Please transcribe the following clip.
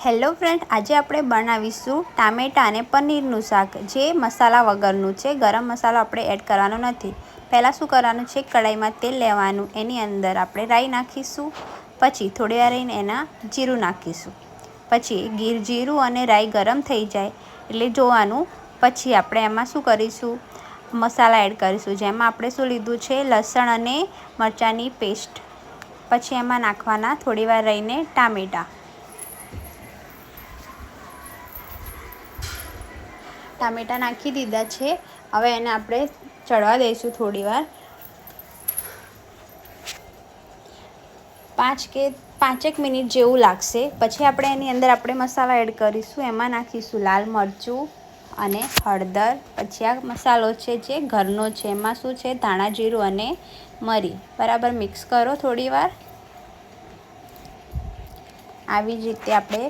Hello friend, આજે આપણે બનાવીશું ટામેટાં અને પનીરનું શાક, જે મસાલા વગરનું છે. ગરમ મસાલો આપણે એડ કરવાનો નથી. પહેલાં શું કરવાનું છે, કઢાઈમાં તેલ લેવાનું, એની અંદર આપણે રાઈ નાખીશું. પછી થોડી વાર રહીને એના જીરું નાખીશું. પછી જીરું અને રાઈ ગરમ થઈ જાય એટલે જોવાનું. પછી આપણે એમાં શું કરીશું, મસાલા એડ કરીશું. જેમાં આપણે શું લીધું છે, લસણ અને મરચાંની પેસ્ટ. પછી એમાં નાખવાના થોડી વાર રહીને ટામેટાં. ટામેટાં નાખી દીધા છે. હવે એને આપણે ચડવા દઈશું થોડી વાર. 5 મિનિટ જેવું લાગશે. પછી આપણે એની અંદર આપણે મસાલા એડ કરીશું. એમાં નાખીશું લાલ મરચું અને હળદર. પછી આ મસાલો છે જે ઘરનો છે. એમાં શું છે, ધાણા જીરું અને મરી. બરાબર મિક્સ કરો થોડી વાર. આવી જ રીતે આપણે